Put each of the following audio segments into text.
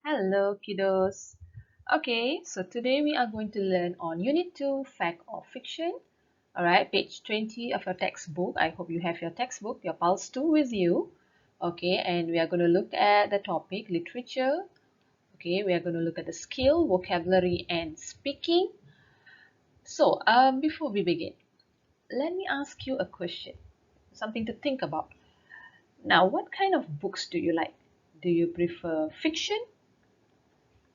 Hello, kiddos. Okay, so today we are going to learn on Unit 2, Fact or Fiction. Alright, page 20 of your textbook. I hope you have your textbook, your Pulse 2 with you. Okay, and we are going to look at the topic literature. Okay, we are going to look at the skill, vocabulary, and speaking. So, before we begin, let me ask you a question, something to think about. Now, what kind of books do you like? Do you prefer fiction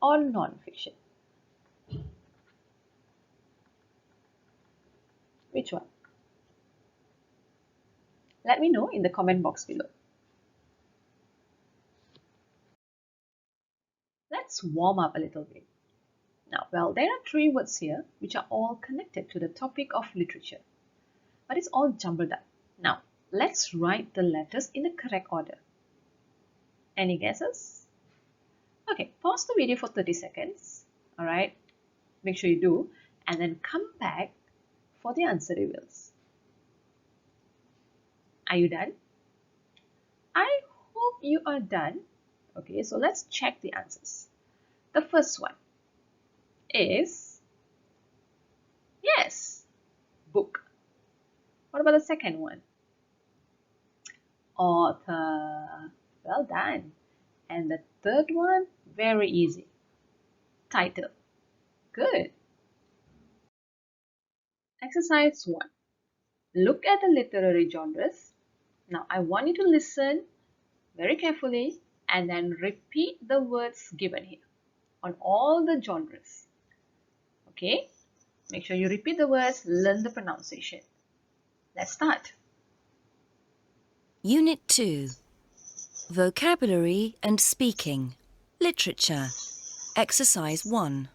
or non-fiction? Which one? Let me know in the comment box below. Let's warm up a little bit. Now, well, there are three words here which are all connected to the topic of literature, but it's all jumbled up. Now, let's write the letters in the correct order. Any guesses? Okay, pause the video for 30 seconds. All right, make sure you do, and then come back for the answer reveals. Are you done? I hope you are done. Okay, so let's check the answers. The first one is, yes, book. What about the second one? Author. Well done. And the third one, very easy. Title. Good. Exercise 1. Look at the literary genres. Now I want you to listen very carefully and then repeat the words given here on all the genres. Okay? Make sure you repeat the words, learn the pronunciation. Let's start. Unit 2. Vocabulary and Speaking. Literature. Exercise 1.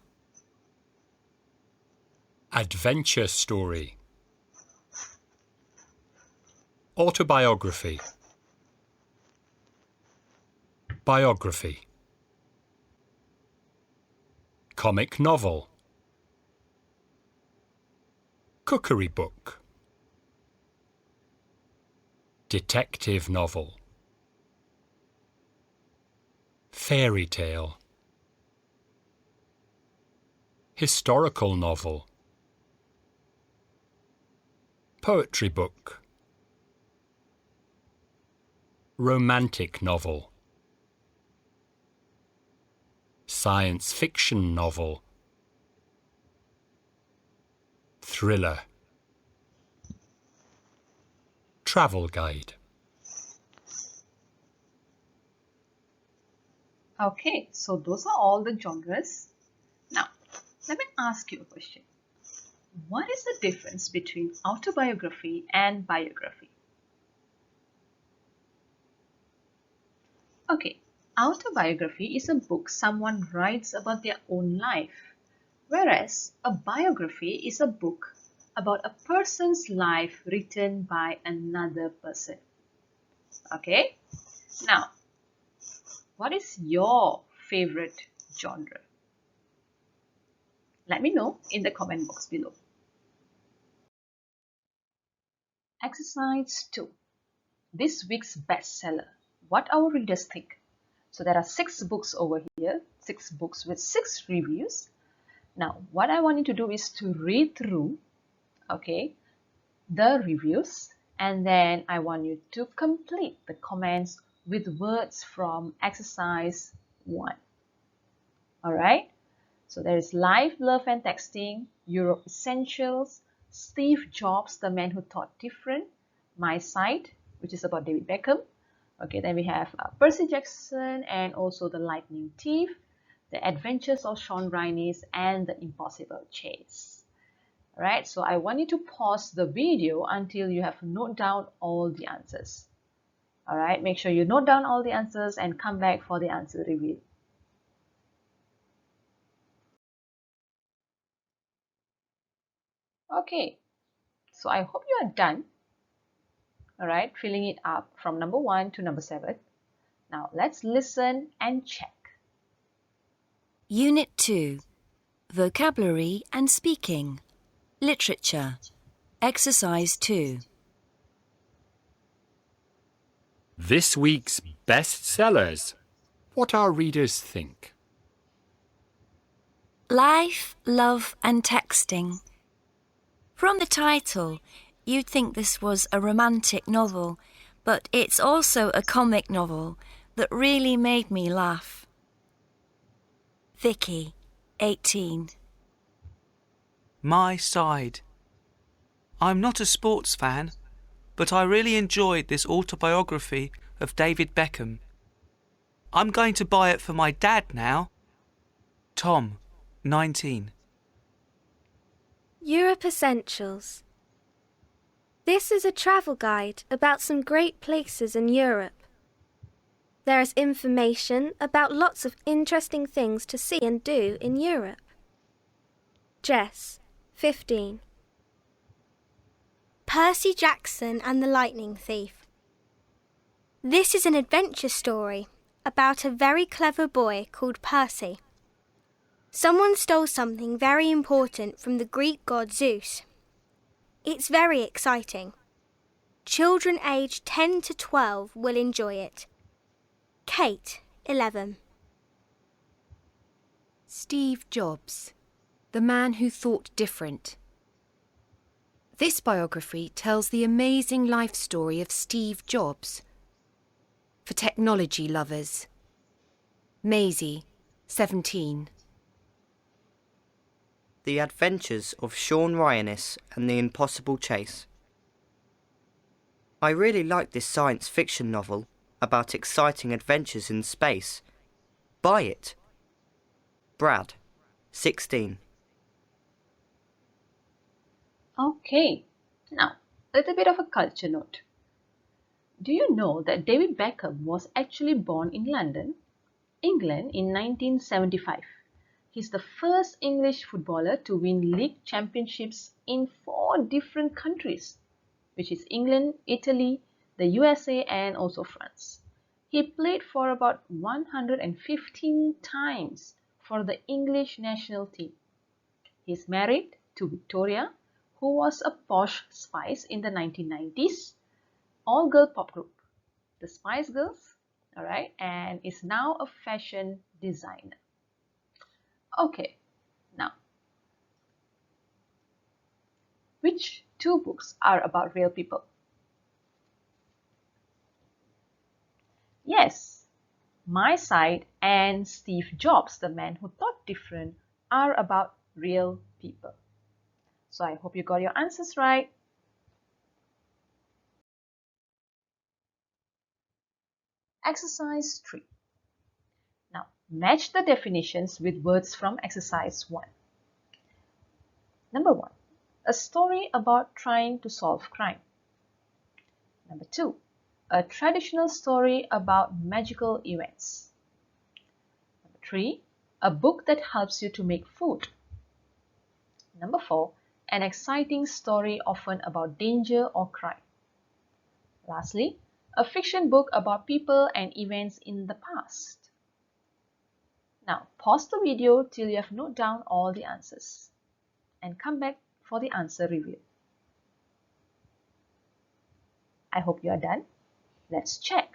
Adventure story. Autobiography. Biography. Comic novel. Cookery book. Detective novel. Fairy tale. Historical novel. Poetry book. Romantic novel. Science fiction novel. Thriller. Travel guide. Okay, so those are all the genres. Now, let me ask you a question. What is the difference between autobiography and biography? Okay, autobiography is a book someone writes about their own life, whereas a biography is a book about a person's life written by another person. Okay, now, what is your favorite genre? Let me know in the comment box below. Exercise 2. This week's bestseller. What our readers think. So there are 6 books over here, 6 books with 6 reviews. Now, what I want you to do is to read through, okay, the reviews, and then I want you to complete the comments with words from exercise 1. All right. So there is Life, Love and Texting, Europe Essentials, Steve Jobs, The Man Who Thought Different, My Side, which is about David Beckham. Okay, then we have Percy Jackson and also The Lightning Thief, The Adventures of Sean Rhiney's, and The Impossible Chase. All right, so I want you to pause the video until you have noted down all the answers. All right, make sure you note down all the answers and come back for the answer review. Okay, so I hope you are done. All right, filling it up from number 1 to number 7. Now let's listen and check. Unit 2. Vocabulary and Speaking. Literature. Exercise 2. This week's bestsellers. What our readers think. Life, Love and Texting. From the title, you'd think this was a romantic novel, but it's also a comic novel that really made me laugh. Vicky, 18. My Side. I'm not a sports fan, but I really enjoyed this autobiography of David Beckham. I'm going to buy it for my dad now. Tom, 19. Europe Essentials. This is a travel guide about some great places in Europe. There is information about lots of interesting things to see and do in Europe. Jess, 15. Percy Jackson and the Lightning Thief. This is an adventure story about a very clever boy called Percy. Someone stole something very important from the Greek god Zeus. It's very exciting. Children aged 10 to 12 will enjoy it. Kate, 11. Steve Jobs, the man who thought different. This biography tells the amazing life story of Steve Jobs. For technology lovers. Maisie, 17. The Adventures of Sean Ryanis and the Impossible Chase. I really like this science fiction novel about exciting adventures in space. Buy it. Brad, 16. Okay, now a little bit of a culture note. Do you know that David Beckham was actually born in London, England in 1975? He's the first English footballer to win league championships in 4 different countries, which is England, Italy, the USA and also France. He played for about 115 times for the English national team. He's married to Victoria, who was a posh Spice in the 1990s, all-girl pop group, the Spice Girls, alright, and is now a fashion designer. Okay, now, which 2 books are about real people? Yes, My Side and Steve Jobs, the man who thought different, are about real people. So I hope you got your answers right. Exercise 3. Now, match the definitions with words from exercise 1. Number 1, a story about trying to solve crime. Number 2, a traditional story about magical events. Number 3, a book that helps you to make food. Number 4, an exciting story often about danger or crime. Lastly, a fiction book about people and events in the past. Now, pause the video till you have noted down all the answers and come back for the answer review. I hope you are done. Let's check.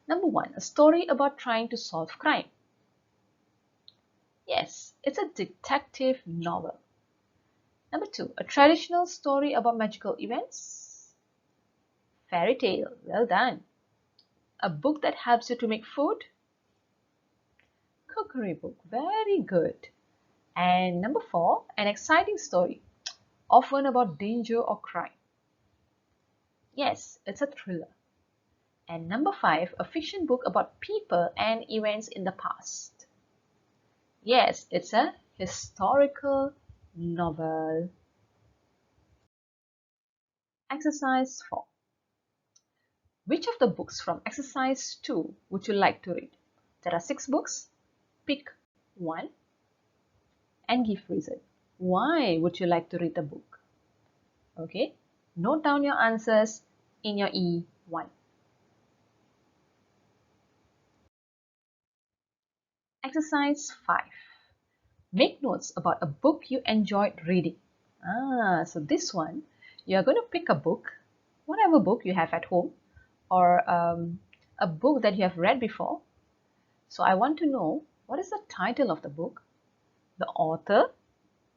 Number 1, a story about trying to solve crime. Yes, it's a detective novel. Number 2, a traditional story about magical events. Fairy tale, well done. A book that helps you to make food. Cookery book, very good. And number 4, an exciting story, often about danger or crime. Yes, it's a thriller. And number 5, a fiction book about people and events in the past. Yes, it's a historical novel. Exercise 4. Which of the books from exercise 2 would you like to read? There are 6 books. Pick one and give reason. Why would you like to read the book? Okay, note down your answers in your E1. Exercise 5. Make notes about a book you enjoyed reading. So this one, you are going to pick a book, whatever book you have at home, or a book that you have read before. So I want to know, what is the title of the book the author,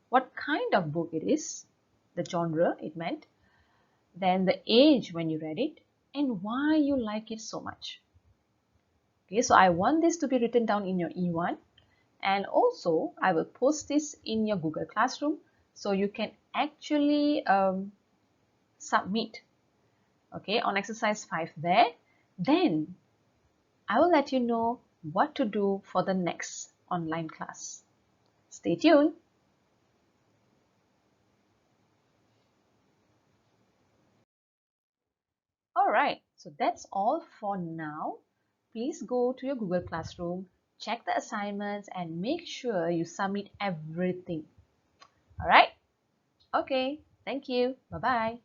what kind of book it is, the genre it meant, then the age when you read it, and why you like it so much. Okay, so I want this to be written down in your E1, and also I will post this in your Google Classroom so you can actually submit, okay, on exercise 5 there. Then I will let you know what to do for the next online class. Stay tuned. Alright, so that's all for now. Please go to your Google Classroom, check the assignments, and make sure you submit everything. Alright? Okay, thank you. Bye-bye.